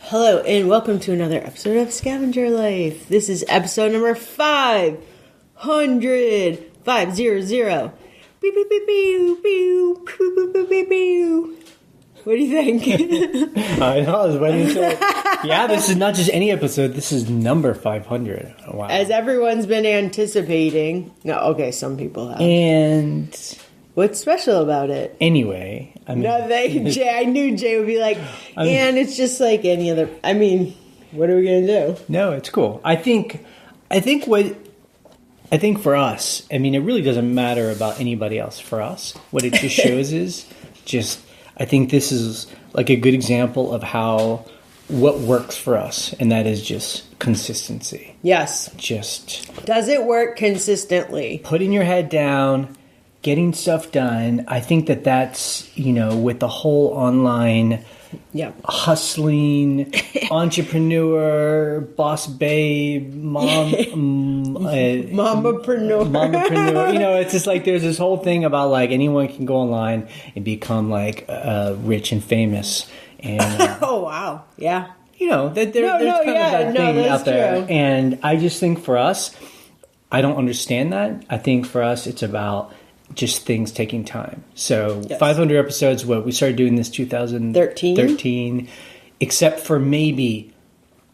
Hello, and welcome to another episode of Scavenger Life. This is episode number 500. 500. Beep, beep, beep, beep, beep, beep, beep, beep, beep, beep. What do you think? I know, I was waiting to say, yeah, this is not just any episode, this is number 500. Wow. As everyone's been anticipating. No, okay, some people have. And what's special about it? anyway, Jay, I knew Jay would be like, and it's just like any other. I mean, what are we gonna do? No, it's cool. I think for us, I mean, it really doesn't matter about anybody else. For us, what it just shows is just, I think this is like a good example of what works for us, and that is just consistency. Yes. Just Does it work consistently? putting your head down, getting stuff done. I think that's, with the whole online hustling, entrepreneur, boss babe, mamapreneur. It's just like there's this whole thing about like anyone can go online and become like rich and famous. And oh, wow. Yeah. That there's kind of that thing out there. True. And I just think for us, I don't understand that. I think for us, it's about just things taking time. So yes. 500 episodes, we started doing this 2013, except for maybe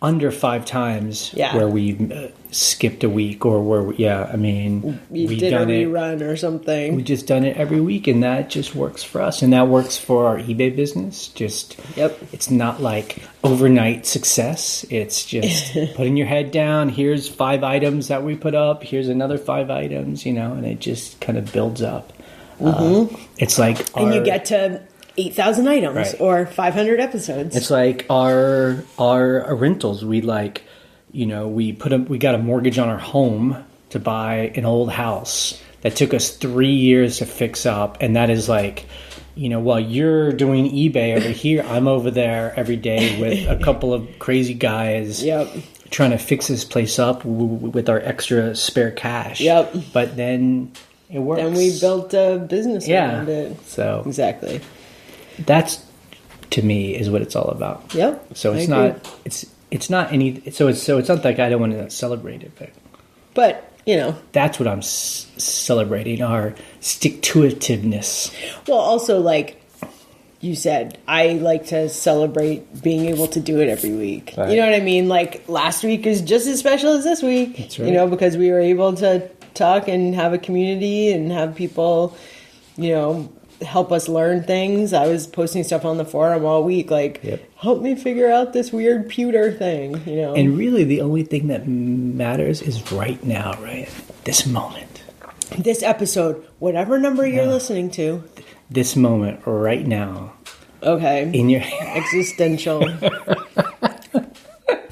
under 5 times where we skipped a week or where, we've done a rerun or something. We've just done it every week, and that just works for us. And that works for our eBay business. It's not like overnight success. It's just putting your head down. Here's 5 items that we put up. Here's another 5 items, and it just kind of builds up. Mm-hmm. It's like and you get to 8,000 items or 500 episodes. It's like our rentals. We got a mortgage on our home to buy an old house that took us 3 years to fix up, and that is like, while you're doing eBay over here, I'm over there every day with a couple of crazy guys trying to fix this place up with our extra spare cash. Yep. But then it works. And we built a business around it. So exactly. That's, to me, is what it's all about. Yep. So it's not like I don't want to celebrate it, but that's what I'm celebrating, our stick-to-itiveness. Well, also, like you said, I like to celebrate being able to do it every week. Right. You know what I mean? Like last week is just as special as this week. That's right. Because we were able to talk and have a community and have people, help us learn things. I was posting stuff on the forum all week, like, help me figure out this weird pewter thing, And really, the only thing that matters is right now, right? This moment. This episode, whatever number you're listening to. This moment, right now. Okay. In your existential.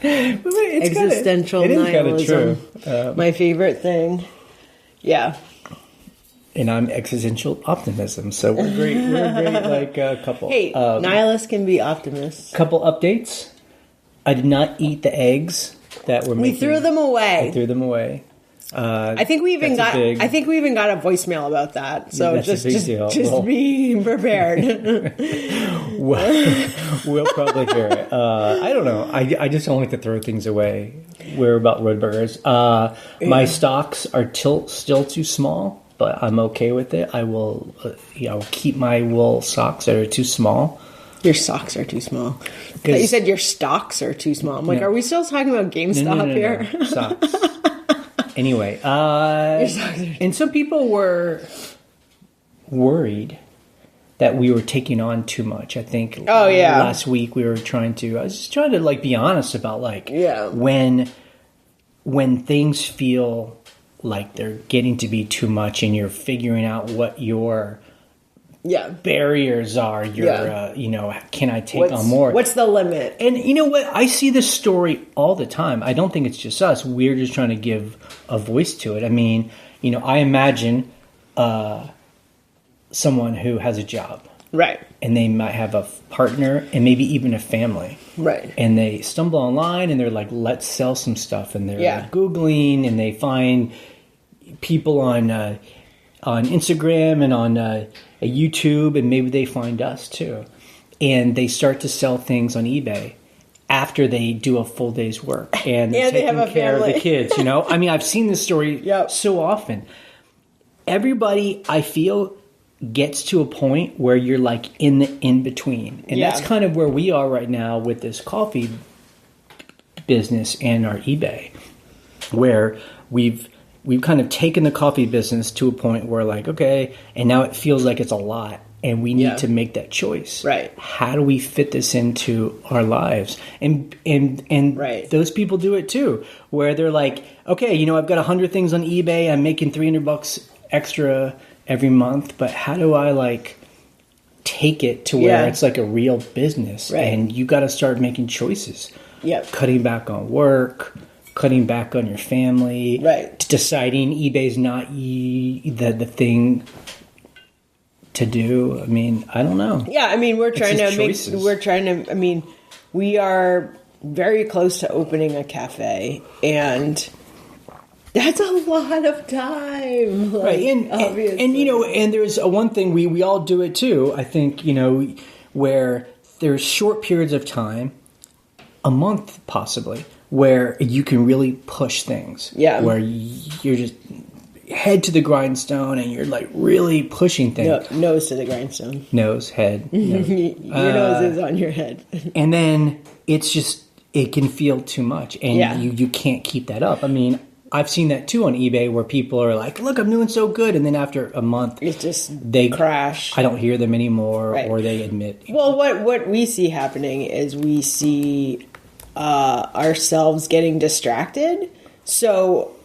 It's existential nihilism. True. My favorite thing. Yeah. And I'm existential optimism, so we're great. We're a great couple. Hey, nihilists can be optimists. Couple updates. I did not eat the eggs that were. We threw them away. I threw them away. I think we even got a voicemail about that. So just be prepared. We'll probably hear it. I don't know. I just don't like to throw things away. We're about road burgers. My stocks are still too small. But I'm okay with it. I will, keep my wool socks that are too small. Your socks are too small. But you said your stocks are too small. I'm like, are we still talking about GameStop here? No. Socks. Anyway, and some people were worried that we were taking on too much. I think. Oh yeah. Last week I was just trying to be honest about when things feel like they're getting to be too much and you're figuring out what your barriers are. Can I take on more? What's the limit? And you know what? I see this story all the time. I don't think it's just us. We're just trying to give a voice to it. I mean, I imagine someone who has a job. Right. And they might have a partner and maybe even a family. Right. And they stumble online and they're like, let's sell some stuff. And they're like Googling and they find people on Instagram and on YouTube, and maybe they find us too. And they start to sell things on eBay. after they do a full day's work and they're And they taking have a care of family. the kids, you know? I mean, I've seen this story Yep. so often. Everybody, I feel, gets to a point where you're like in the in-between. And that's kind of where we are right now with this coffee business and our eBay, where we've kind of taken the coffee business to a point where like, okay, and now it feels like it's a lot. And we need to make that choice. Right. How do we fit this into our lives? And those people do it too, where they're like, okay, you know, I've got 100 things on eBay. I'm making $300 extra every month, but how do I like take it to where it's like a real business? Right. And you got to start making choices. Yep. Cutting back on work, cutting back on your family. Right. Deciding eBay's not the thing to do. I mean, I don't know. Yeah, I mean, we are very close to opening a cafe, and that's a lot of time. Like, right. And you know, and there's one thing we all do it too. I think, you know, where there's short periods of time, a month possibly, where you can really push things. Yeah. Where you're just head to the grindstone and you're like really pushing things. No, nose to the grindstone. Nose, head. Nose. Your nose is on your head. And then it's just, it can feel too much. And you can't keep that up. I mean, I've seen that too on eBay where people are like, look, I'm doing so good. And then after a month, it's just they crash. I don't hear them anymore, or they admit. Well, what we see happening is we see ourselves getting distracted. So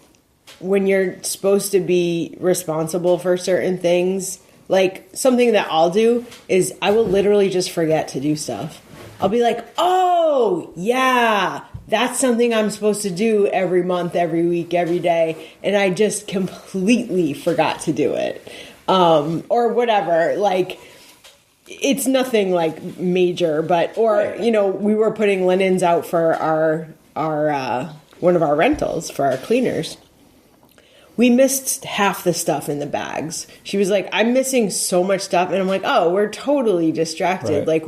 when you're supposed to be responsible for certain things, like something that I'll do is I will literally just forget to do stuff. I'll be like, oh, yeah, that's something I'm supposed to do every month, every week, every day. And I just completely forgot to do it. Or whatever. Like, it's nothing like major, but, you know, we were putting linens out for our one of our rentals for our cleaners. We missed half the stuff in the bags. She was like, I'm missing so much stuff. And I'm like, oh, we're totally distracted. Like,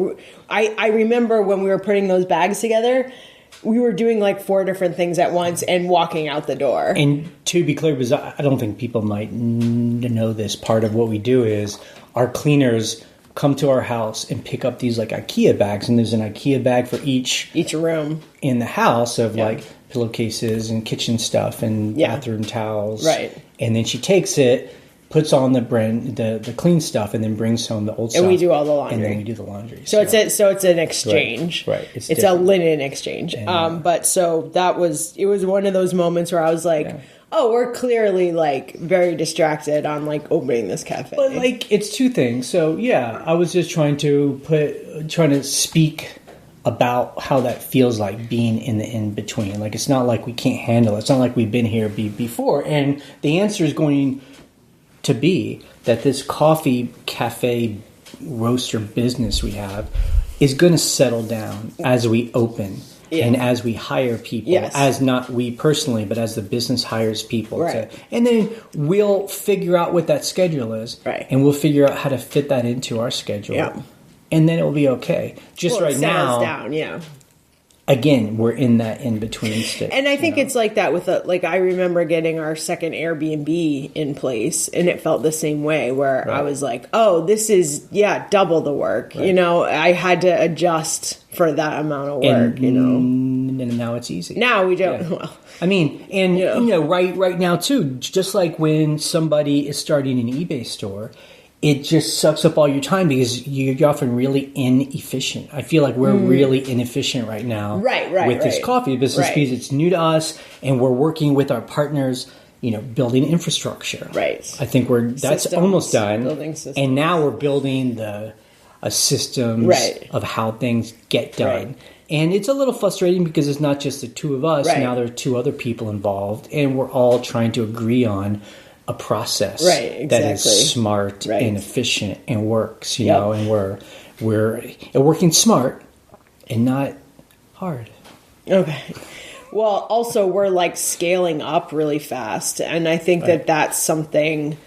I remember when we were putting those bags together, we were doing like 4 different things at once and walking out the door. And to be clear, because I don't think people might know this, part of what we do is our cleaners come to our house and pick up these like IKEA bags. And there's an IKEA bag for each room in the house of like pillowcases and kitchen stuff and bathroom towels. Right. And then she takes it, puts on the clean stuff, and then brings home the old stuff. And we do all the laundry. And then we do the laundry. So it's an exchange. Right. It's a linen exchange. And, but so it was one of those moments where I was like, oh, we're clearly like very distracted on like opening this cafe. But like it's two things. So I was just trying to speak about how that feels like being in the in-between. Like, it's not like we can't handle it. It's not like we've been here before. And the answer is going to be that this coffee cafe roaster business we have is going to settle down as we open and as we hire people, as not we personally, but as the business hires people. And then we'll figure out what that schedule is. And we'll figure out how to fit that into our schedule. And then it'll be okay. Just right now, down, again, we're in that in-between state. And I think it's like that with I remember getting our second Airbnb in place, and it felt the same way where I was like, oh, this is, double the work. You know, I had to adjust for that amount of work, and, you know. And now it's easy. Now we don't. Well, I mean, and you know, right now too, just like when somebody is starting an eBay store, it just sucks up all your time because you're often really inefficient. I feel like we're really inefficient right now with this coffee business because it's new to us and we're working with our partners, you know, building infrastructure. I think that's almost done. And now we're building a systems of how things get done. And it's a little frustrating because it's not just the two of us. Now there are 2 other people involved and we're all trying to agree on a process that is smart and efficient and works, you know, and we're working smart and not hard. Okay. Well, also we're like scaling up really fast, and I think that's something.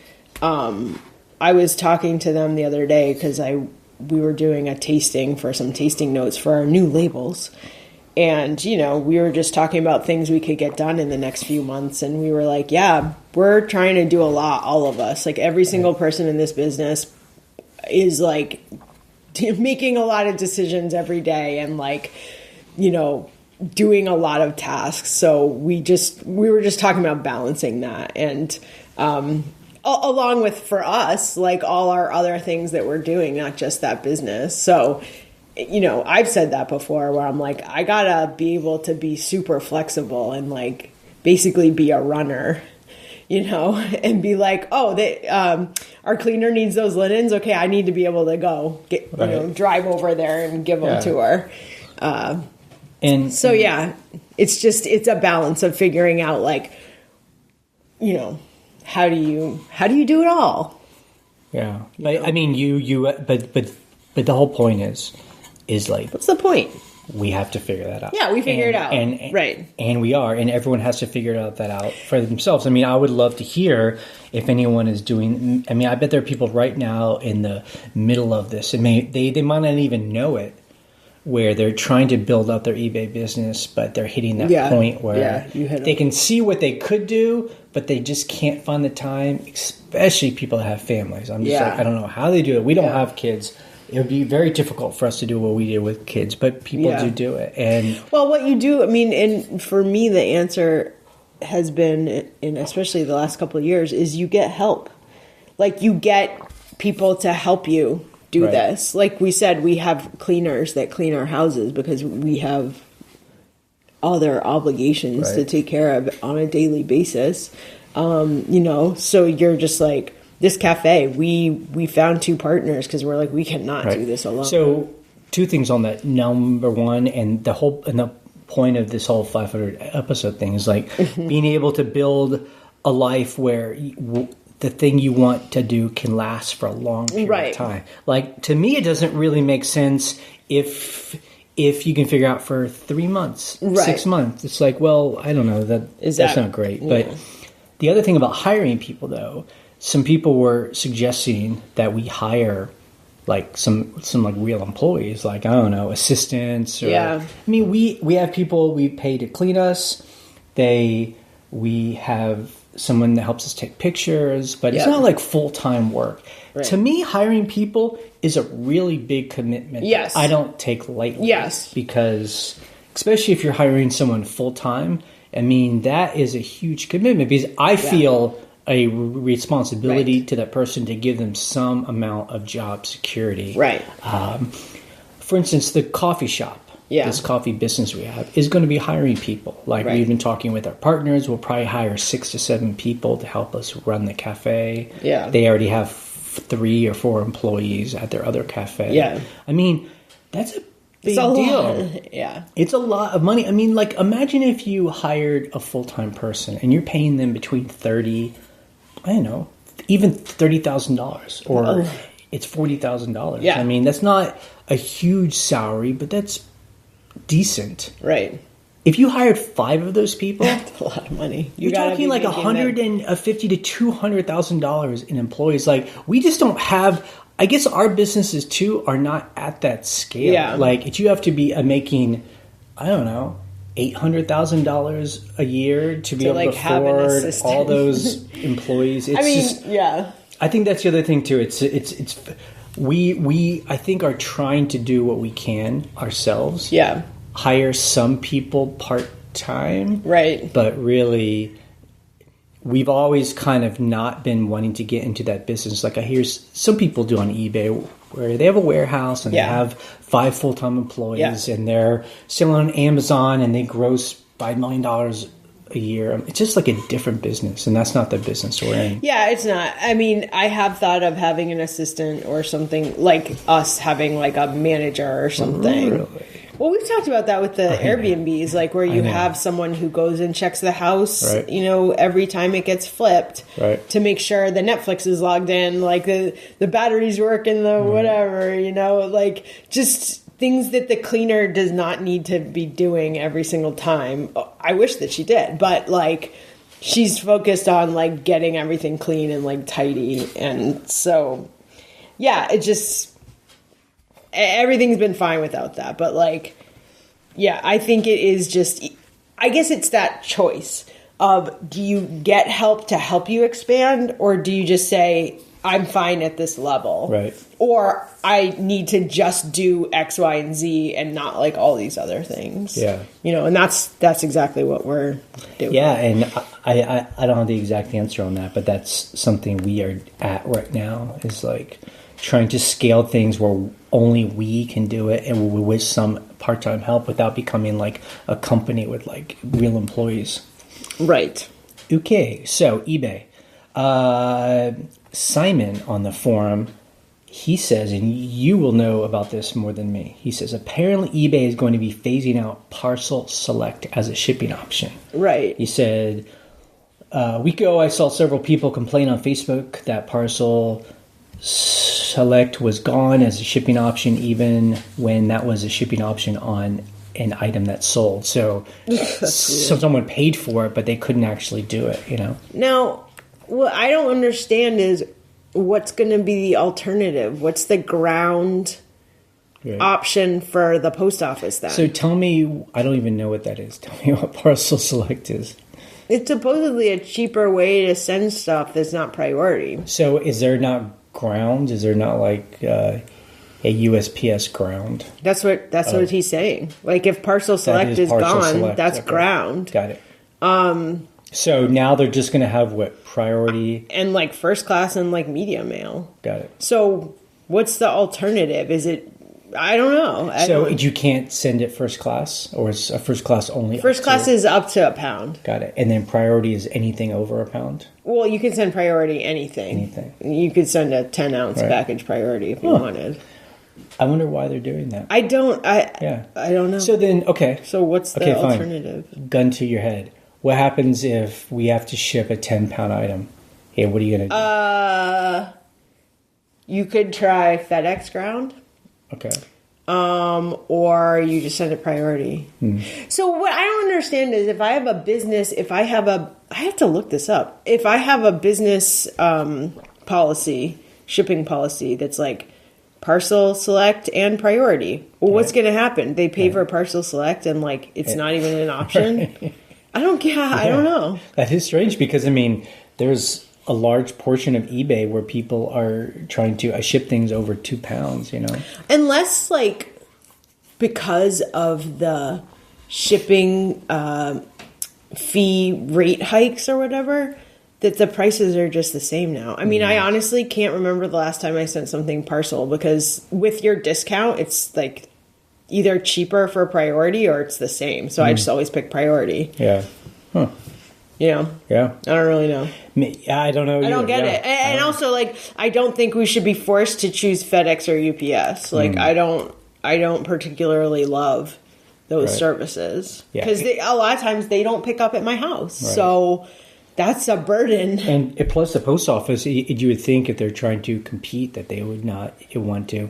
I was talking to them the other day because we were doing a tasting for some tasting notes for our new labels, And, you know, we were just talking about things we could get done in the next few months. And we were like, yeah, we're trying to do a lot, all of us. Like every single person in this business is like making a lot of decisions every day and like, you know, doing a lot of tasks. So we were just talking about balancing that. And along with, for us, like all our other things that we're doing, not just that business. So, you know, I've said that before where I'm like, I gotta be able to be super flexible and like basically be a runner, you know, and be like, oh, our cleaner needs those linens. Okay, I need to be able to go get, you know, drive over there and give them to her. It's a balance of figuring out like, you know, how do you do it all? Yeah. But, I mean, but the whole point is like, what's the point? We have to figure that out. Yeah, we figure it out. Right. And we are. And everyone has to figure that out for themselves. I mean, I would love to hear if anyone is doing... I mean, I bet there are people right now in the middle of this. And they might not even know it, where they're trying to build up their eBay business, but they're hitting that point where they can see what they could do, but they just can't find the time, especially people that have families. I'm just like, I don't know how they do it. We don't have kids. It would be very difficult for us to do what we do with kids, but people do it. And well, what you do, I mean, and for me, the answer has been, and especially the last couple of years, is you get help. Like you get people to help you do this. Like we said, we have cleaners that clean our houses because we have other obligations to take care of on a daily basis. You know, so you're just like, this cafe, we found two partners because we're like, we cannot do this alone. So two things on that. Number one, and the point of this whole 500 episode thing is like being able to build a life where the thing you want to do can last for a long period of time. Like to me, it doesn't really make sense if you can figure out for 3 months, 6 months. It's like, well, I don't know, that's not great. But the other thing about hiring people, though, some people were suggesting that we hire like some like real employees, like, I don't know, assistants. Or, I mean, we have people we pay to clean us. We have someone that helps us take pictures, but it's not like full-time work. Right. To me, hiring people is a really big commitment. Yes. I don't take lightly. Yes. Because especially if you're hiring someone full-time, I mean, that is a huge commitment because I feel a responsibility to that person to give them some amount of job security. Right. For instance, the coffee shop, this coffee business we have, is going to be hiring people. Like we've been talking with our partners, we'll probably hire 6 to 7 people to help us run the cafe. Yeah. They already have 3 or 4 employees at their other cafe. Yeah. I mean, that's a big deal. Yeah. It's a lot of money. I mean, like, imagine if you hired a full-time person and you're paying them between even $30,000 or it's $40,000. Yeah. I mean, that's not a huge salary, but that's decent. Right. If you hired 5 of those people, that's a lot of money. You're talking like $150,000 to $200,000 in employees. Like, we just don't have. I guess our businesses too are not at that scale. Yeah. Like, you have to be making, I don't know, $800,000 a year to be able to afford all those employees. It's I think that's the other thing too. We I think are trying to do what we can ourselves. Yeah. Hire some people part-time. Right. But really, we've always kind of not been wanting to get into that business. Like I hear some people do on eBay where they have a warehouse and they have 5 full-time employees and they're selling on Amazon and they gross $5 million a year. It's just like a different business, and that's not the business we're in. Yeah, it's not. I mean, I have thought of having an assistant or something, like us having like a manager or something. Really? Well, we've talked about that with the Airbnbs, like where you have someone who goes and checks the house, you know, every time it gets flipped to make sure the Netflix is logged in, like the batteries work and the whatever, you know, like just things that the cleaner does not need to be doing every single time. I wish that she did, but like she's focused on like getting everything clean and like tidy. And so, yeah, it just... everything's been fine without that, but like Yeah, I think it is just, I guess it's that choice of, do you get help to help you expand, or do you just say, I'm fine at this level? Right. Or I need to just do X, Y, and Z and not like all these other things. Yeah. And that's exactly what we're doing. Yeah, and I don't have the exact answer on that, but that's something we are at right now, is like trying to scale things where only we can do it and with some part-time help without becoming like a company with like real employees. Right. Okay, so eBay. Simon on the forum, he says, and you will know about this more than me, he says, apparently eBay is going to be phasing out parcel select as a shipping option. Right. He said, a week ago I saw several people complain on Facebook that parcel select was gone as a shipping option, even when that was a shipping option on an item that sold. So someone paid for it, but they couldn't actually do it, Now, what I don't understand is what's going to be the alternative. What's the ground option for the post office then? So tell me, I don't even know what that is. Tell me what parcel select is. It's supposedly a cheaper way to send stuff that's not priority. So is there not ground? Is there not like a USPS ground? That's what he's saying. Like if parcel select is parcel gone, select. that's Okay. ground. Got it. So now they're just going to have what, priority? And like first class and like media mail. Got it. So what's the alternative? Is it, I don't know. You can't send it first class, or it's a first class only? First class is up to £1. Got it. And then priority is anything over £1? Well, you can send priority anything. You could send a 10-ounce package priority if you wanted. I wonder why they're doing that. I don't know. So then, okay. So what's the alternative? Fine. Gun to your head. What happens if we have to ship a 10-pound item? Hey, what are you going to do? You could try FedEx ground. Okay. Or you just send it priority. So what I don't understand is if I have a business, I have to look this up. If I have a business shipping policy that's like parcel select and priority, well, what's going to happen? They pay for parcel select and like it's not even an option. Right. I don't know. That is strange because, I mean, there's a large portion of eBay where people are trying to ship things over 2 pounds, Unless, like, because of the shipping fee rate hikes or whatever, that the prices are just the same now. I mean, I honestly can't remember the last time I sent something parcel because with your discount, it's like either cheaper for priority or it's the same. So I just always pick priority. Yeah. Huh. Yeah. I don't really know. I don't know. I don't get it. And also, like, I don't think we should be forced to choose FedEx or UPS. Like, I don't particularly love those services because a lot of times they don't pick up at my house. Right. So that's a burden. And plus the post office, you would think if they're trying to compete that they would not want to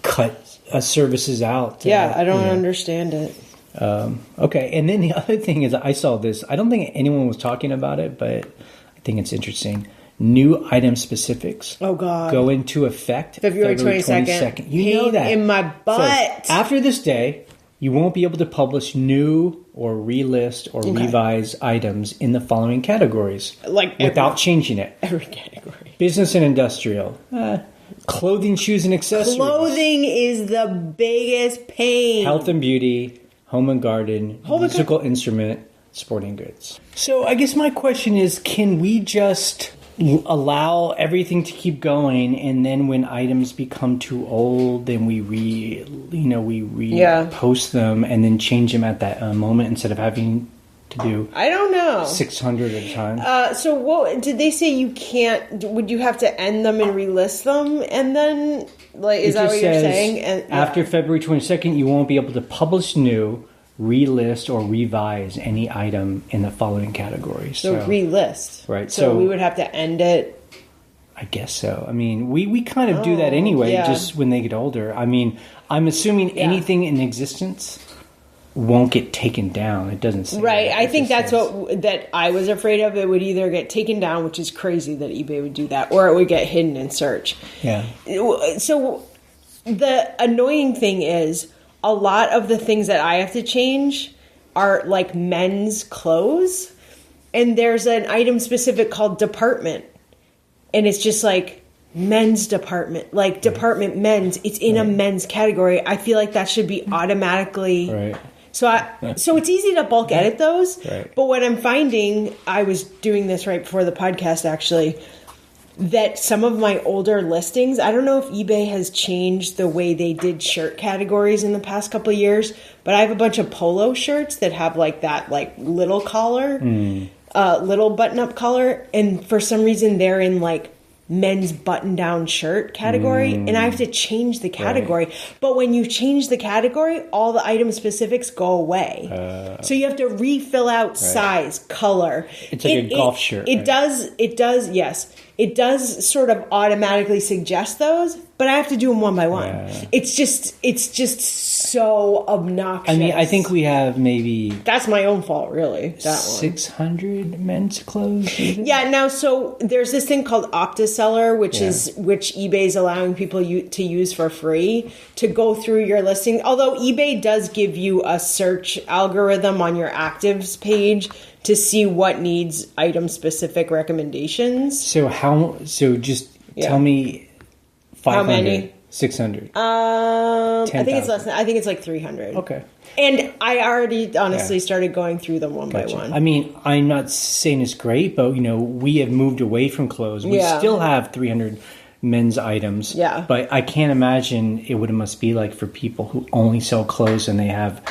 cut services out. I don't understand it. Okay, and then the other thing is I saw this. I don't think anyone was talking about it, but I think it's interesting. New item specifics. Oh, God. Go into effect February 22nd. You know that. In my butt. So after this day, you won't be able to publish new or relist or revise items in the following categories. Without changing it. Every category. Business and industrial. Clothing, shoes, and accessories. Clothing is the biggest pain. Health and beauty. Home and garden, musical instrument, sporting goods. So I guess my question is, can we just allow everything to keep going, and then when items become too old, then we post them and then change them at that moment instead of having to do? I don't know. 600 at a time. So what did they say? You can't? Would you have to end them and relist them, and then is that what you're saying? And after February 22nd, you won't be able to publish new, relist, or revise any item in the following categories. So relist, right? So we would have to end it. I guess so. I mean, we kind of do that anyway, just when they get older. I mean, I'm assuming anything in existence won't get taken down. It doesn't say right. That. I think that's that I was afraid of. It would either get taken down, which is crazy that eBay would do that, or it would get hidden in search. Yeah. So the annoying thing is a lot of the things that I have to change are like men's clothes. And there's an item specific called department. And it's just like men's department, like department men's. It's in a men's category. I feel like that should be automatically. Right. So it's easy to bulk edit those. Right. But what I'm finding, I was doing this right before the podcast actually, that some of my older listings, I don't know if eBay has changed the way they did shirt categories in the past couple of years, but I have a bunch of polo shirts that have like that like little collar, little button-up collar, and for some reason they're in like men's button-down shirt category, and I have to change the category. Right. But when you change the category, all the item specifics go away. So you have to refill out size, color. It's like a golf shirt. It does, yes. It does sort of automatically suggest those, but I have to do them one by one. It's just so obnoxious. I mean, I think we have maybe... That's my own fault, really. That 600 men's clothes? Even? Yeah, now, so there's this thing called OptiSeller, which eBay's allowing people to use for free to go through your listing. Although eBay does give you a search algorithm on your actives page to see what needs item-specific recommendations. So just tell me 500, how many? 600. I think it's less than. I think it's like 300. Okay. And I already honestly started going through them one by one. I mean, I'm not saying it's great, but we have moved away from clothes. We still have 300 men's items. Yeah. But I can't imagine what it must be like for people who only sell clothes and they have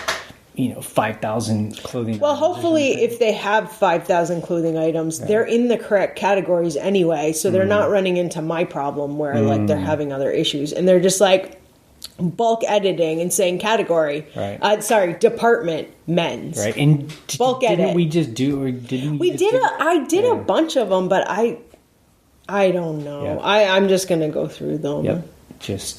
5,000 clothing well, items. hopefully if they have 5,000 clothing items, they're in the correct categories anyway, so they're not running into my problem where like they're having other issues, and they're just like bulk editing and saying category. Right. Department men's. Right. And bulk didn't edit. we just do, or didn't we I did a bunch of them, but I don't know. Yeah. I'm just going to go through them. Yep.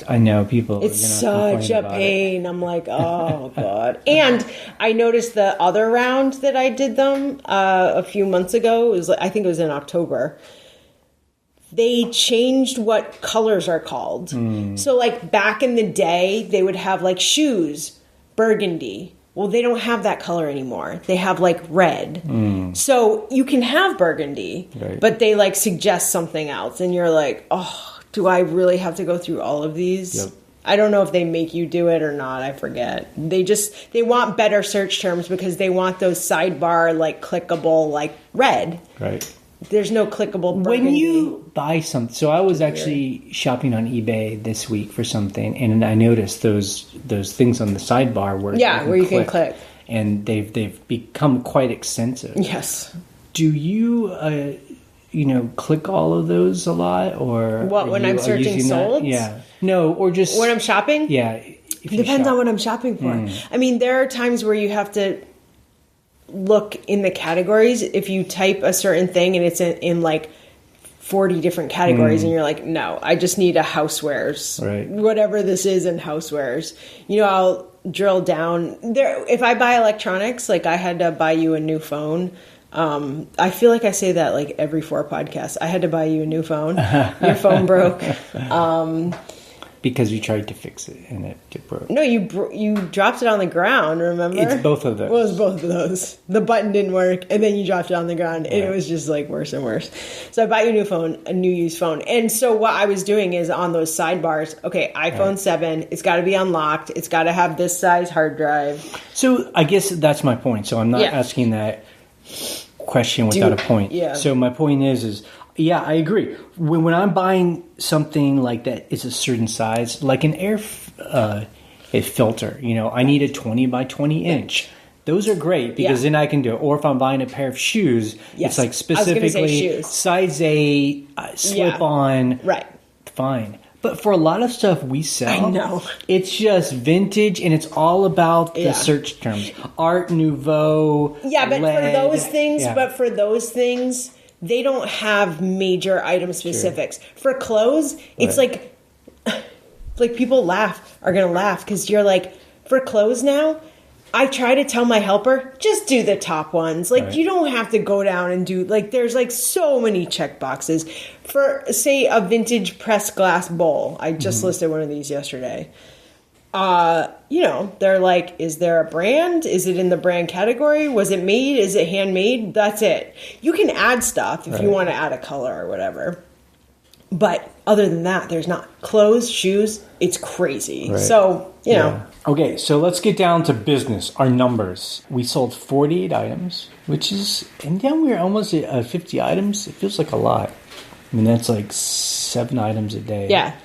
I know people. It's such a pain. I'm like, oh God. And I noticed the other round that I did them a few months ago. I think it was in October. They changed what colors are called. So like back in the day, they would have like shoes, burgundy. Well, they don't have that color anymore. They have like red. So you can have burgundy, but they like suggest something else, and you're like, oh. Do I really have to go through all of these? Yep. I don't know if they make you do it or not. I forget. They want better search terms because they want those sidebar, like clickable, like red. Right. There's no clickable burgundy. When you buy something, so I was actually shopping on eBay this week for something, and I noticed those things on the sidebar where you can click, and they've become quite extensive. Yes. Do you? Click all of those a lot, or what when I'm searching solds? Yeah, no, or just when I'm shopping. Yeah, it depends on what I'm shopping for. I mean, there are times where you have to look in the categories. If you type a certain thing and it's in like 40 different categories, and you're like, no, I just need a housewares, whatever this is in housewares. I'll drill down there. If I buy electronics, like I had to buy you a new phone. I feel like I say that like every 4 podcasts. I had to buy you a new phone. Your phone broke. Because you tried to fix it and it broke. No, you dropped it on the ground, remember? It's both of those. Well, it was both of those. The button didn't work, and then you dropped it on the ground, and it was just like worse and worse. So I bought you a new used phone. And so what I was doing is on those sidebars, okay, iPhone 7, it's got to be unlocked. It's got to have this size hard drive. So I guess that's my point. So I'm not asking that question without a point. Yeah. So my point is I agree. When I'm buying something like that, it's a certain size, like an air filter. I need a 20 by 20 inch. Those are great because then I can do it. Or if I'm buying a pair of shoes, it's like specifically size 8, slip on. Right. Fine. But for a lot of stuff we sell, I know. It's just vintage, and it's all about the search terms. Art Nouveau. Yeah, but lead. For those things, they don't have major item specifics. For clothes, it's like people are going to laugh because you're like, for clothes now, I try to tell my helper, just do the top ones. Like, you don't have to go down and do, like, there's, like, so many check boxes. For, say, a vintage pressed glass bowl. I just listed one of these yesterday. they're like, is there a brand? Is it in the brand category? Was it made? Is it handmade? That's it. You can add stuff if you want to add a color or whatever. But other than that, there's not. Clothes, shoes, it's crazy. Right. So, you know. Okay, so let's get down to business, our numbers. We sold 48 items, which is, and then we're almost at 50 items. It feels like a lot. I mean, that's like 7 items a day. Yeah.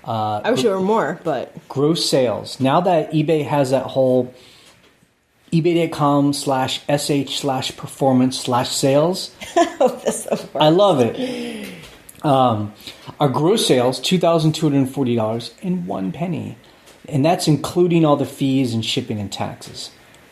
I wish it were more, but... Gross sales. Now that eBay has that whole ebay.com/sh/performance/sales. That's the worst. I love it. Our gross sales, $2,240 and 1 penny. And that's including all the fees and shipping and taxes.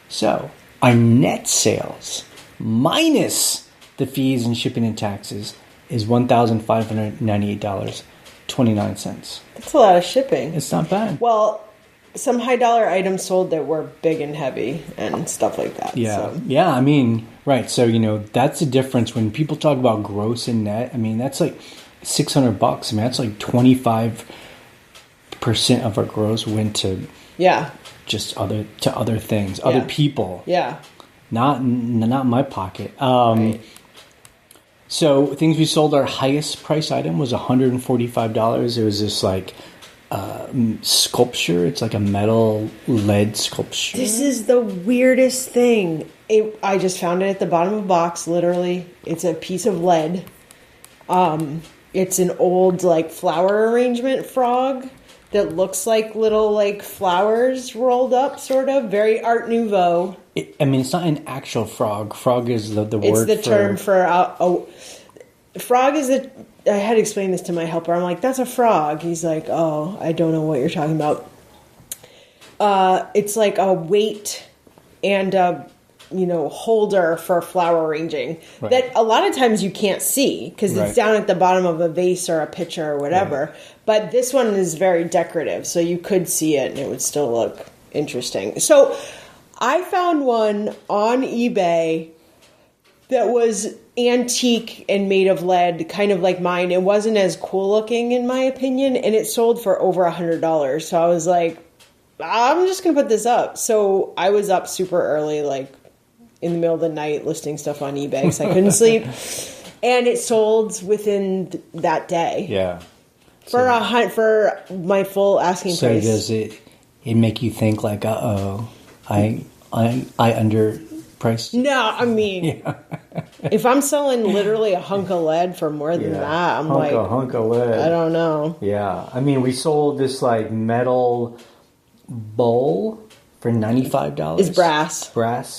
So our net sales minus the fees and shipping and taxes is $1,598.29. That's a lot of shipping. It's not bad. Well, some high dollar items sold that were big and heavy and stuff like that. Yeah. So. Yeah, I mean, right. So, that's the difference when people talk about gross and net. I mean, that's like $600. I mean, that's like 25% of our gross went to just other things, other people. Yeah. Not my pocket. Right. So things we sold, our highest price item was $145. It was this like sculpture. It's like a metal lead sculpture. This is the weirdest thing. I just found it at the bottom of a box, literally. It's a piece of lead. It's an old like flower arrangement frog that looks like little like flowers rolled up, sort of. Very Art Nouveau. It's not an actual frog. Frog is the word. It's the term for frog is the. I had to explain this to my helper. I'm like, that's a frog. He's like, oh, I don't know what you're talking about. It's like a weight and a holder for flower arranging that a lot of times you can't see because it's down at the bottom of a vase or a pitcher or whatever. Right. But this one is very decorative, so you could see it and it would still look interesting. So I found one on eBay that was antique and made of lead, kind of like mine. It wasn't as cool looking, in my opinion, and it sold for over $100. So I was like, I'm just going to put this up. So I was up super early, like in the middle of the night, listing stuff on eBay because I couldn't sleep. And it sold within that day. Yeah. For my full asking price. So does it make you think like, I underpriced? No, I mean, if I'm selling literally a hunk of lead for more than that, I'm hunk of lead. I don't know. Yeah, I mean, we sold this like metal bowl for $95. It's brass.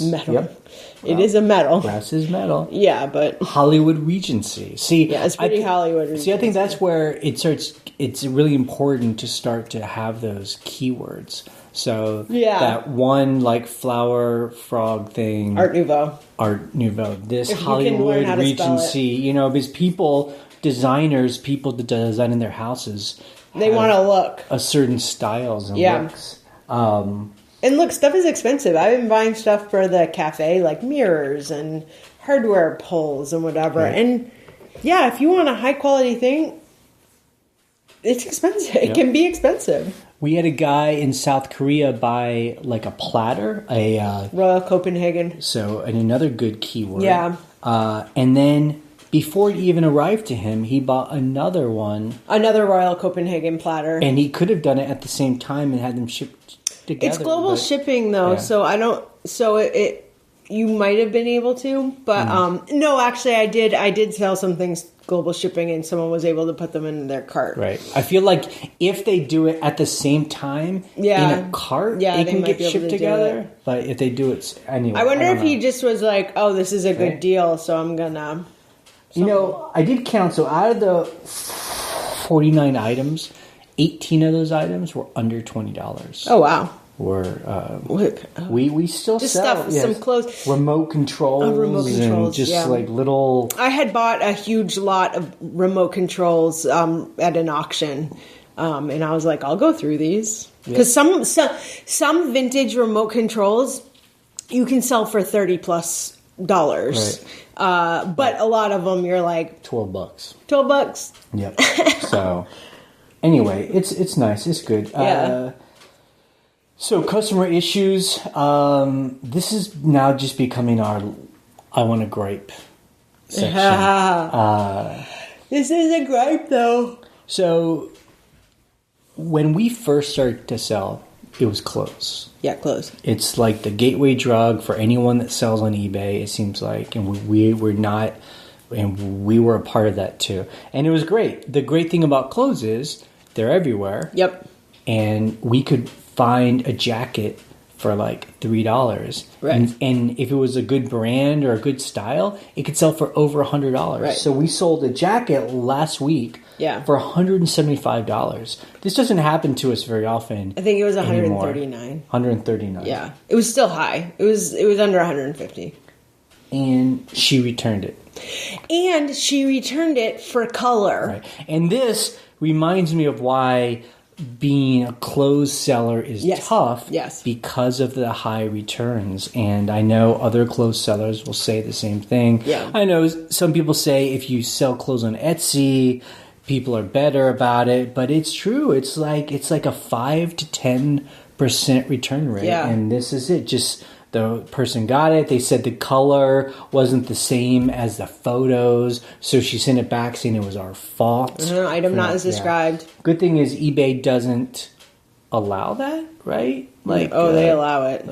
Metal. Yep. It is a metal. Brass is metal. Yeah, but Hollywood Regency. See, it's pretty Hollywood Regency. See, I think that's where it starts. It's really important to start to have those keywords. So that one like flower frog thing, Art Nouveau. This Hollywood Regency. Because people that design in their houses, they want to look a certain styles and looks. And look, stuff is expensive. I've been buying stuff for the cafe, like mirrors and hardware pulls and whatever. Right. And if you want a high quality thing, it's expensive. It can be expensive. We had a guy in South Korea buy like a platter, a Royal Copenhagen. So, and another good keyword. Yeah. And then before it even arrived to him, he bought another one. Another Royal Copenhagen platter. And he could have done it at the same time and had them shipped together. It's global shipping though, so I don't. So it you might have been able to, but no, actually, I did sell some things global shipping, and someone was able to put them in their cart. Right. I feel like if they do it at the same time in a cart, it can get shipped together. But if they do it anyway, I wonder if he just was like, "Oh, this is a good deal, so I'm gonna." I did count. So out of the 49 items, 18 of those items were under $20. Oh wow! We still just sell stuff, some clothes, remote controls, and just like little. I had bought a huge lot of remote controls at an auction, and I was like, I'll go through these because some vintage remote controls you can sell for $30+ Right. But a lot of them you're like $12. $12. Yep. So anyway, it's nice. It's good. Yeah. So customer issues. This is now just becoming our I want to gripe section. This isn't gripe though. So when we first started to sell, it was clothes. Yeah, clothes. It's like the gateway drug for anyone that sells on eBay, it seems like. And we were not, and we were a part of that too. And it was great. The great thing about clothes is they're everywhere. Yep. And we could find a jacket for like $3. Right. And if it was a good brand or a good style, it could sell for over $100. Right. So we sold a jacket last week for $175. This doesn't happen to us very often. I think it was anymore. 139. 139. Yeah. It was still high. It was under 150. And she returned it. And she returned it for color. Right. And this reminds me of why being a clothes seller is tough because of the high returns. And I know other clothes sellers will say the same thing. Yeah. I know some people say if you sell clothes on Etsy, people are better about it, but it's true. It's like a 5 to 10% return rate. Yeah. And this is it. Just the person got it. They said the color wasn't the same as the photos, so she sent it back saying it was our fault. Item not as described. Good thing is eBay doesn't allow that, right? Like, they allow it.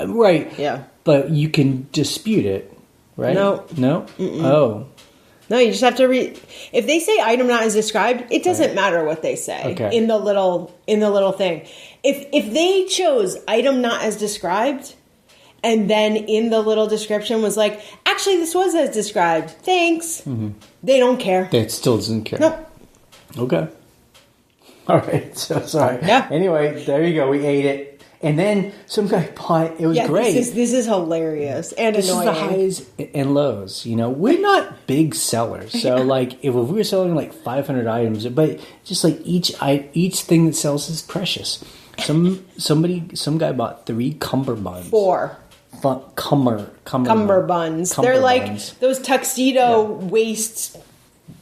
Right. Yeah. But you can dispute it, right? No. Mm-mm. Oh. No, you just have to read. If they say item not as described, it doesn't matter what they say in the little thing. If they chose item not as described, and then in the little description was like, actually, this was as described. Thanks. Mm-hmm. They don't care. It still doesn't care. Nope. Okay. All right. So sorry. Yeah. Anyway, there you go. We ate it. And then some guy bought it. Was great. This is hilarious and this annoying. This is the highs and lows. You know, we're not big sellers. So, like, if we were selling like 500 items, but just like each thing that sells is precious. Some guy bought 3 cummerbunds. 4. Cummerbunds. They're like those tuxedo waist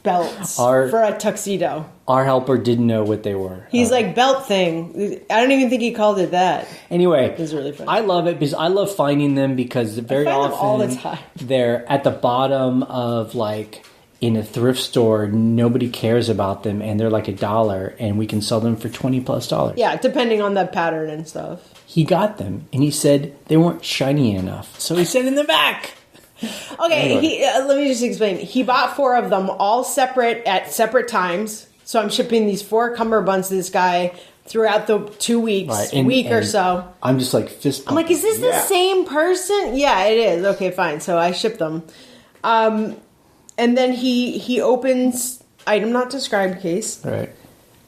belts for a tuxedo. Our helper didn't know what they were. He's like, belt thing. I don't even think he called it that. Anyway, it was really funny. I love it because I love finding them because very often all the time. They're at the bottom of like in a thrift store. Nobody cares about them and they're like $1 and we can sell them for $20+. Yeah, depending on the pattern and stuff. He got them and he said they weren't shiny enough. So he sent them back. Okay, anyway. Let me just explain. He bought 4 of them, all separate at separate times. So I'm shipping these 4 cummerbunds to this guy throughout the 2 weeks, week or so. I'm just like fist pumping. I'm like, is this the same person? Yeah, it is. Okay, fine. So I ship them. And then he opens item not described case. Right.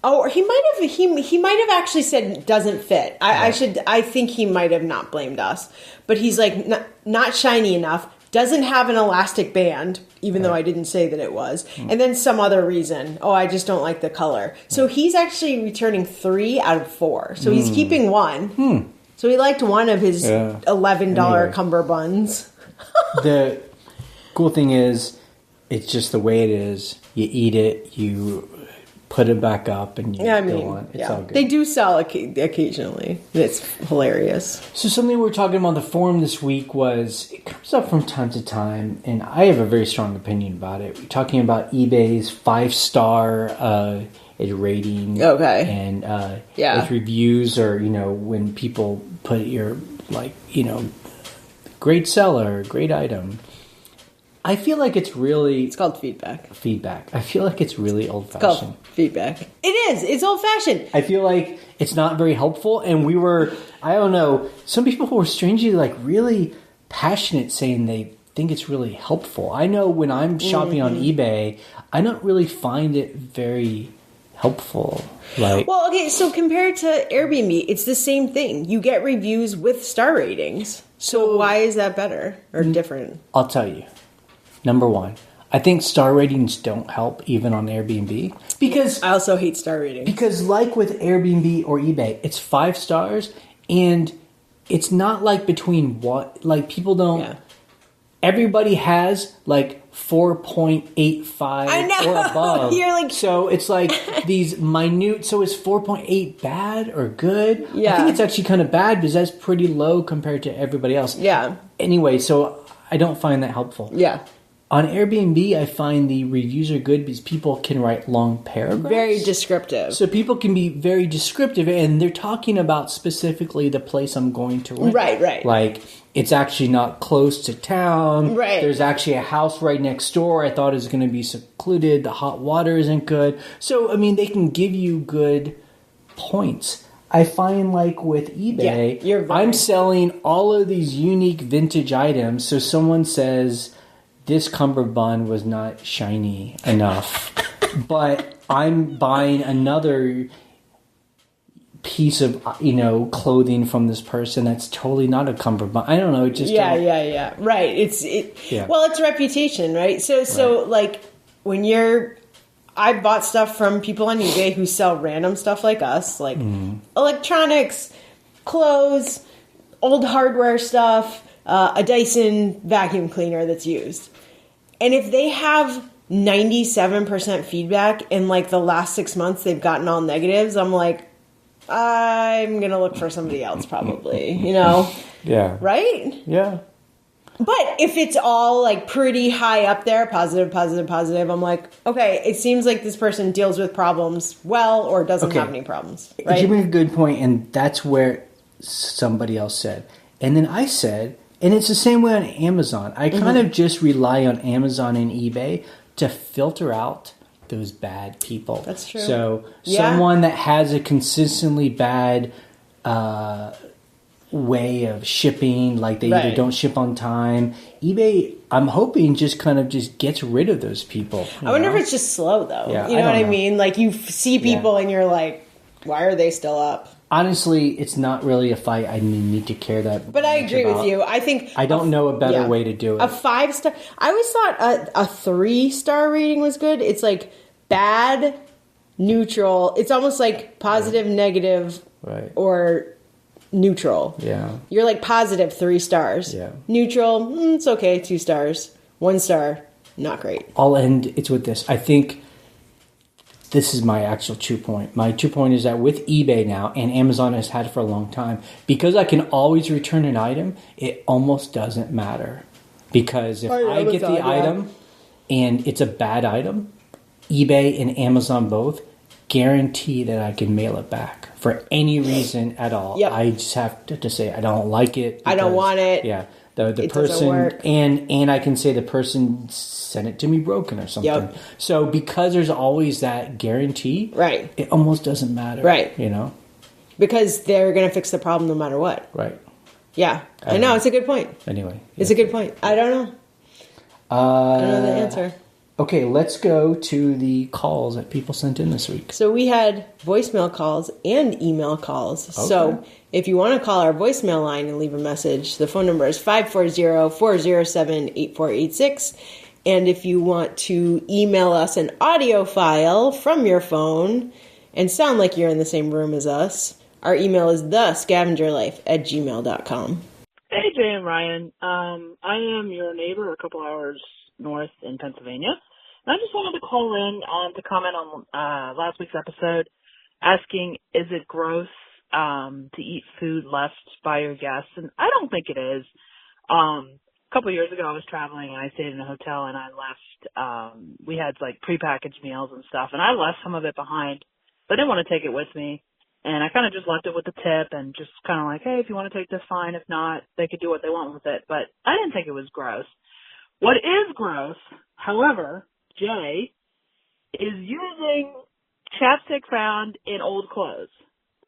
Oh, he might have actually said doesn't fit. I think he might have not blamed us. But he's like not shiny enough. Doesn't have an elastic band, even though I didn't say that it was. And then some other reason. Oh, I just don't like the color. So he's actually returning 3 out of 4. So he's keeping 1. So he liked one of his $11 cummerbunds. The cool thing is, it's just the way it is. You eat it, you put it back up, and you go on. It's all good. They do sell occasionally. It's hilarious. So something we were talking about on the forum this week was, it comes up from time to time, and I have a very strong opinion about it. We're talking about eBay's 5-star rating. Okay. And its reviews, or, when people put your, great seller, great item. I feel like it's called feedback. Feedback. I feel like it's really old-fashioned. It's called feedback. It is. It's old-fashioned. I feel like it's not very helpful. And I don't know, some people were strangely really passionate saying they think it's really helpful. I know when I'm shopping on eBay, I don't really find it very helpful. Well, okay, so compared to Airbnb, it's the same thing. You get reviews with star ratings. So why is that better or different? I'll tell you. Number 1, I think star ratings don't help even on Airbnb because I also hate star ratings. Because like with Airbnb or eBay, it's 5 stars and it's not like between people don't. Yeah. everybody has like 4.85 I know. or above. You're like, so it's like these minute. So is 4.8 bad or good? Yeah. I think it's actually kind of bad because that's pretty low compared to everybody else. Yeah. Anyway, so I don't find that helpful. Yeah. On Airbnb, I find the reviews are good because people can write long paragraphs. Very descriptive. So people can be very descriptive, and they're talking about specifically the place I'm going to rent. Right. Like, it's actually not close to town. Right. There's actually a house right next door. I thought it was going to be secluded. The hot water isn't good. So, I mean, they can give you good points. I find like with eBay, I'm selling all of these unique vintage items. So someone says, this cummerbund was not shiny enough, but I'm buying another piece of, clothing from this person that's totally not a cummerbund. I don't know. It just yeah. Right. Well, it's reputation, right? So like when I bought stuff from people on eBay who sell random stuff like us, like electronics, clothes, old hardware stuff, a Dyson vacuum cleaner that's used. And if they have 97% feedback in like the last 6 months, they've gotten all negatives, I'm like, I'm going to look for somebody else probably, Yeah. Right? Yeah. But if it's all like pretty high up there, positive, I'm like, okay, it seems like this person deals with problems well or doesn't have any problems. Right? You make a good point, and that's where somebody else said. And then I said, and it's the same way on Amazon. I kind of just rely on Amazon and eBay to filter out those bad people. That's true. So someone that has a consistently bad way of shipping, like they either don't ship on time. eBay, I'm hoping, just gets rid of those people. I wonder if it's just slow, though. Yeah, you know what I mean? Like, you see people and you're like, why are they still up? Honestly, it's not really a fight I need to care that. But I agree with you. I think I don't know a better way to do it. A 5-star. I always thought a 3-star rating was good. It's like bad, neutral. It's almost like positive, negative, or neutral. Yeah. You're like positive 3 stars. Yeah. Neutral, it's okay, 2 stars. 1 star, not great. I'll end it's with this. I think this is my actual 2 point. My 2 point is that with eBay now, and Amazon has had it for a long time, because I can always return an item, it almost doesn't matter. Because if I get the item and it's a bad item, eBay and Amazon both guarantee that I can mail it back for any reason at all. Yep. I just have to say I don't like it. Because, I don't want it. Yeah. The person and I can say the person sent it to me broken or something. Yep. So because there's always that guarantee, it almost doesn't matter. Right. Because they're going to fix the problem no matter what. Right. Yeah. I know. It's a good point. Anyway. It's a good point. I don't know. I don't know the answer. Okay, let's go to the calls that people sent in this week. So we had voicemail calls and email calls. Okay. So if you want to call our voicemail line and leave a message, the phone number is 540-407-8486. And if you want to email us an audio file from your phone and sound like you're in the same room as us, our email is thescavengerlife@gmail.com. Hey, Jay and Ryan. I am your neighbor a couple hours north in Pennsylvania. And I just wanted to call in to comment on last week's episode asking, is it gross to eat food left by your guests? And I don't think it is. A couple of years ago, I was traveling and I stayed in a hotel and I left, we had like prepackaged meals and stuff, and I left some of it behind, but I didn't want to take it with me. And I kind of just left it with the tip and just kind of like, hey, if you want to take this, fine. If not, they could do what they want with it. But I didn't think it was gross. What is gross, however, Jay, is using chapstick found in old clothes.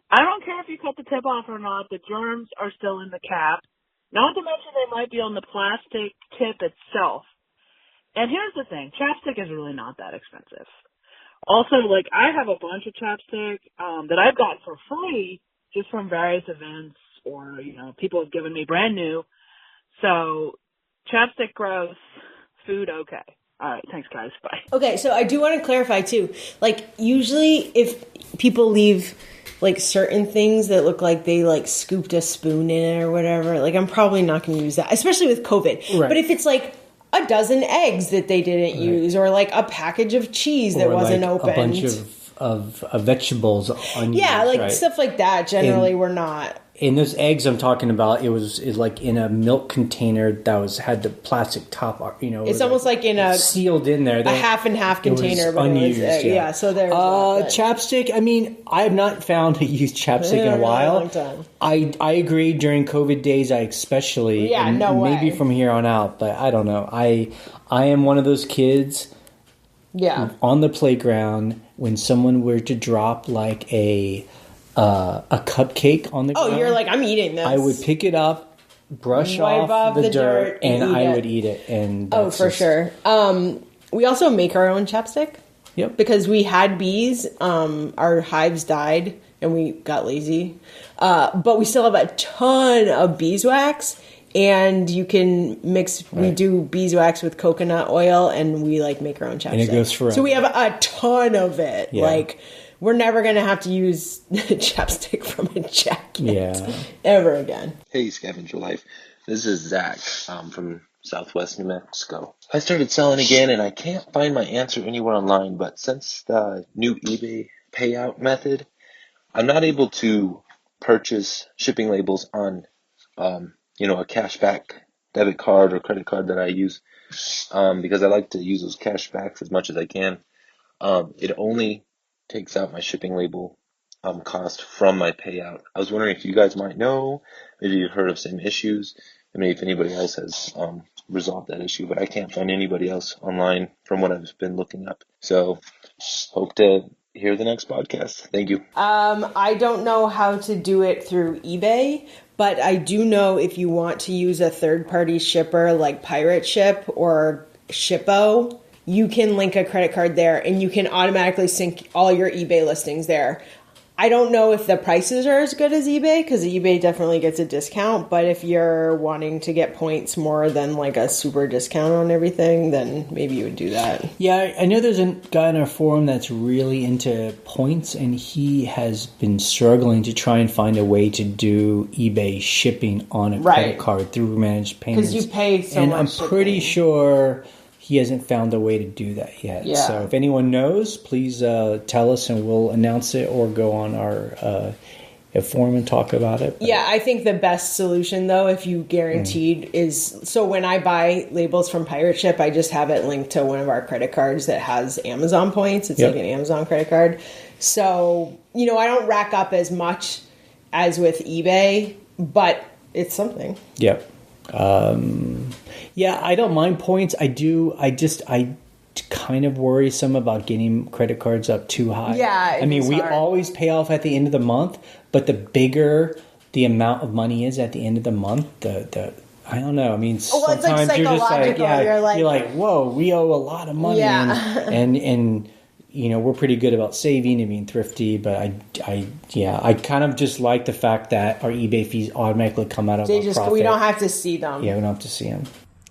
I don't care if you cut the tip off or not, the germs are still in the cap. Not to mention they might be on the plastic tip itself. And here's the thing, chapstick is really not that expensive. Also, like, I have a bunch of chapstick that I've gotten for free just from various events or, people have given me brand new. So, chapstick gross, food okay. All right. Thanks, guys. Bye. Okay, so I do want to clarify too. Like, usually if people leave like certain things that look like they like scooped a spoon in it or whatever, like I'm probably not going to use that, especially with COVID. Right. But if it's like a dozen eggs that they didn't use, or like a package of cheese that wasn't like opened, a bunch of vegetables, onions, yeah, like right? stuff like that. Generally, we're not. In those eggs I'm talking about, it was like in a milk container that had the plastic top. You know, It's almost like in a sealed in there. a half and half container, but unused. yeah. So there's chapstick. I mean, I have not found a used chapstick in a while. Long time. I agree. During COVID days, I especially maybe from here on out, but I don't know. I am one of those kids. Yeah. On the playground, when someone were to drop like a cupcake on the ground, you're like, I'm eating this. I would pick it up, brush off the dirt, and I would eat it. And for sure. We also make our own chapstick. Yep. Because we had bees. Our hives died, and we got lazy. But we still have a ton of beeswax. And you can mix, we do beeswax with coconut oil, and we like make our own chapstick. And it goes forever. So we have a ton of it. Yeah. Like, we're never going to have to use chapstick from a jacket ever again. Hey, Scavenger Life. This is Zach from Southwest New Mexico. I started selling again, and I can't find my answer anywhere online, but since the new eBay payout method, I'm not able to purchase shipping labels on a cashback debit card or credit card that I use because I like to use those cashbacks as much as I can. It only takes out my shipping label cost from my payout. I was wondering if you guys might know, maybe you've heard of same issues, and maybe if anybody else has resolved that issue, but I can't find anybody else online from what I've been looking up. So hope to hear the next podcast. Thank you. I don't know how to do it through eBay, but I do know if you want to use a third-party shipper like Pirate Ship or Shippo, you can link a credit card there, and you can automatically sync all your eBay listings there. I don't know if the prices are as good as eBay, because eBay definitely gets a discount, but if you're wanting to get points more than like a super discount on everything, then maybe you would do that. Yeah, I know there's a guy in our forum that's really into points, and he has been struggling to try and find a way to do eBay shipping on a credit card through managed payments. Because you pay so much. And I'm pretty sure he hasn't found a way to do that yet. Yeah. So if anyone knows, please tell us and we'll announce it or go on our forum and talk about it. But yeah, I think the best solution, though, if you guaranteed, is... So when I buy labels from Pirate Ship, I just have it linked to one of our credit cards that has Amazon points. It's like an Amazon credit card. So, I don't rack up as much as with eBay, but it's something. Yep. Yeah, I don't mind points. I do. I kind of worry some about getting credit cards up too high. Yeah, I mean, we hard. always pay off at the end of the month, but the bigger the amount of money is at the end of the month, the I don't know. I mean, sometimes it's like you're just like, you're like, whoa, we owe a lot of money, and we're pretty good about saving and being thrifty, but I kind of just like the fact that our eBay fees automatically come out of our profit. We don't have to see them. Yeah, we don't have to see them.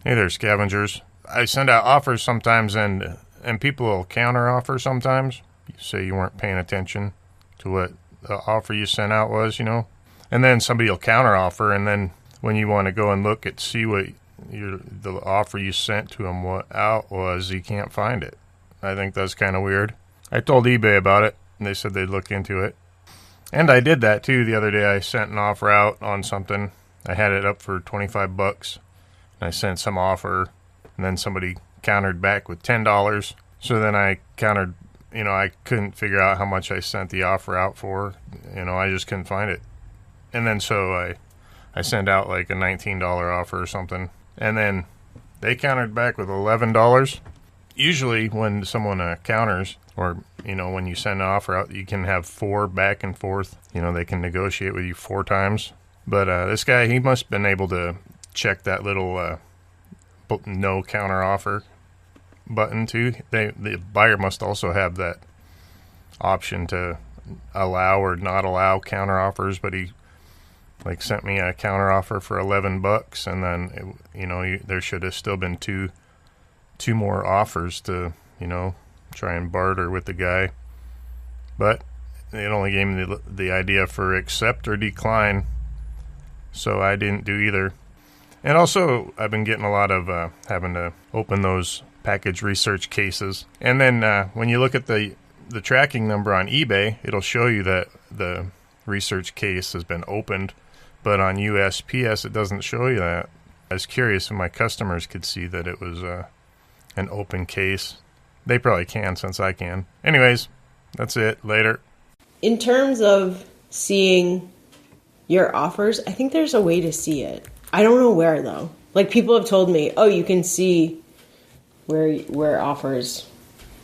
Hey there, Scavengers. I send out offers sometimes, and people will counter offer sometimes. You say you weren't paying attention to what the offer you sent out was, and then somebody will counter offer, and then when you want to go and look at see what the offer you sent to them was, you can't find it. I think that's kind of weird. I told eBay about it, and they said they'd look into it. And I did that too the other day. I sent an offer out on something. I had it up for $25. And I sent some offer, and then somebody countered back with $10. So then I countered, I couldn't figure out how much I sent the offer out for. I just couldn't find it. And then so I sent out like a $19 offer or something. And then they countered back with $11. Usually when someone counters, or, when you send an offer out, you can have 4 back and forth. They can negotiate with you 4 times. But this guy, he must have been able to check that little no counter offer button too. The buyer must also have that option to allow or not allow counter offers, but he sent me a counter offer for $11, and then there should have still been two 2 more offers to, try and barter with the guy. But it only gave me the idea for accept or decline, so I didn't do either. And also, I've been getting a lot of having to open those package research cases. And then when you look at the tracking number on eBay, it'll show you that the research case has been opened. But on USPS, it doesn't show you that. I was curious if my customers could see that it was an open case. They probably can, since I can. Anyways, that's it. Later. In terms of seeing your offers, I think there's a way to see it. I don't know where, though. Like, people have told me, oh, you can see where offers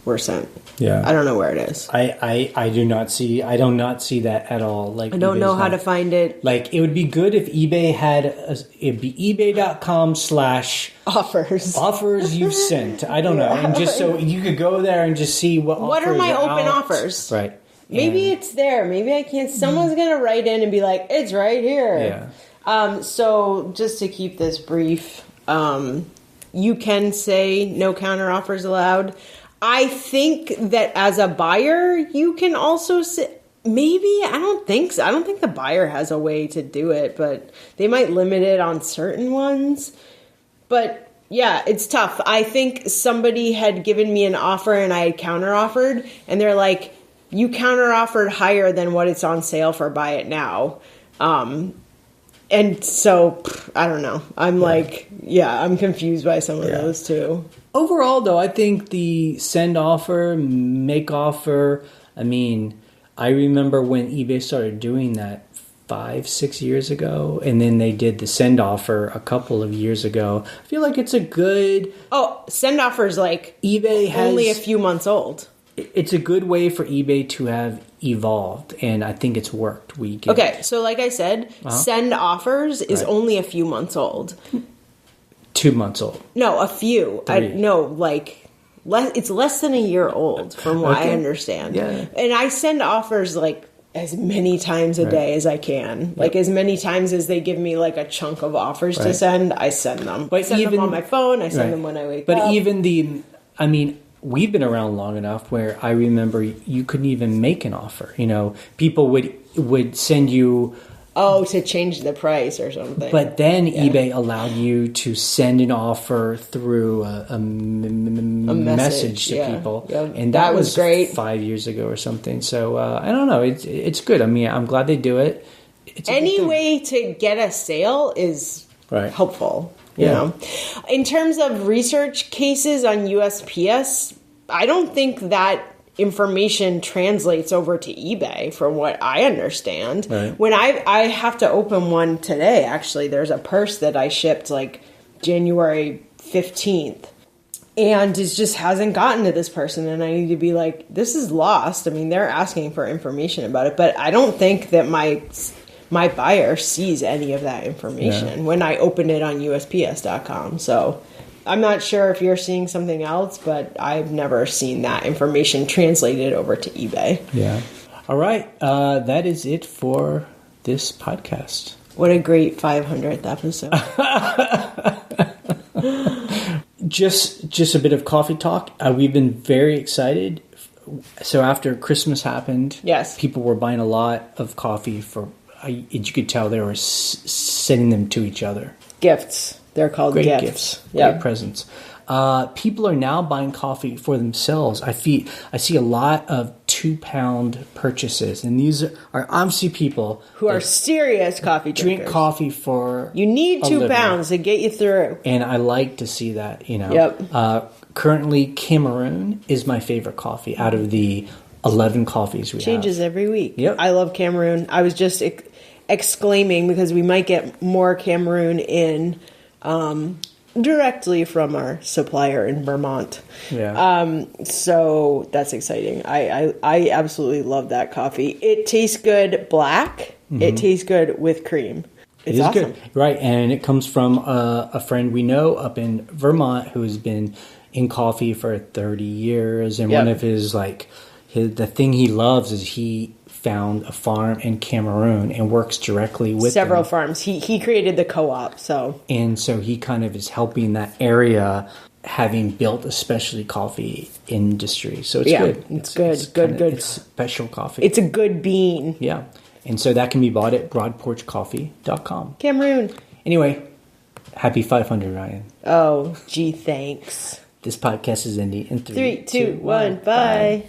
were sent. Yeah. I don't know where it is. I do not see that at all. Like, I don't know how to find it. Like, it would be good if eBay had it'd be ebay.com/ offers you've sent. I don't know. And just so you could go there and just see what are my open offers. Right. Maybe it's there. Maybe I can't. Someone's going to write in and be like, it's right here. Yeah. So just to keep this brief, you can say no counter offers allowed. I think that as a buyer, you can also say, maybe, I don't think so. I don't think the buyer has a way to do it, but they might limit it on certain ones. But yeah, it's tough. I think somebody had given me an offer and I had counter offered, and they're like, you counter offered higher than what it's on sale for, buy it now. And so, I don't know. I'm I'm confused by some of those too. Overall, though, I think the send offer, make offer, I remember when eBay started doing that 5-6 years ago, and then they did the send offer a couple of years ago. I feel like it's a good... Oh, send offer is like eBay has only a few months old. It's a good way for eBay to have evolved, and I think it's worked. Okay, so like I said, send offers is only a few months old. 2 months old. No, a few. It's less than a year old, from what I understand. Yeah. And I send offers like as many times a day as I can. Like as many times as they give me like a chunk of offers to send, I send them. But I send them on my phone. I send them when I wake up. But even we've been around long enough where I remember you couldn't even make an offer. People would send you... Oh, to change the price or something. But then eBay allowed you to send an offer through a message to people. Yep. And that was great. 5 years ago or something. So, I don't know. It's good. I'm glad they do it. Any way to get a sale is helpful. You know, in terms of research cases on USPS, I don't think that information translates over to eBay, from what I understand. Right. When I have to open one today, actually, there's a purse that I shipped like January 15th, and it just hasn't gotten to this person, and I need to be like, this is lost. They're asking for information about it, but I don't think that my buyer sees any of that information when I open it on USPS.com. So I'm not sure if you're seeing something else, but I've never seen that information translated over to eBay. Yeah. All right. That is it for this podcast. What a great 500th episode. Just a bit of coffee talk. We've been very excited. So after Christmas happened, people were buying a lot of coffee for... you could tell they were sending them to each other. Gifts. They're called gifts. Great presents. People are now buying coffee for themselves. I see a lot of 2-pound purchases, and these are obviously people who are serious coffee drinkers. Drink coffee for you need 2 pounds to get you through. And I like to see that. Yep. Currently, Cameroon is my favorite coffee out of the 11 coffees we have. Changes every week. Yep. I love Cameroon. I was just exclaiming because we might get more Cameroon in directly from our supplier in Vermont. Yeah. So that's exciting. I absolutely love that coffee. It tastes good black. Mm-hmm. It tastes good with cream. It's awesome. Good. Right. And it comes from a friend we know up in Vermont who has been in coffee for 30 years. And one of his the thing he loves is he found a farm in Cameroon and works directly with several farms. He created the co-op, so he kind of is helping that area having built a specialty coffee industry. So it's good. It's good. It's special coffee. It's a good bean. Yeah. And so that can be bought at broadporchcoffee.com. Cameroon. Anyway, happy 500, Ryan. Oh, gee, thanks. This podcast is ending in 3, 2, 1, bye.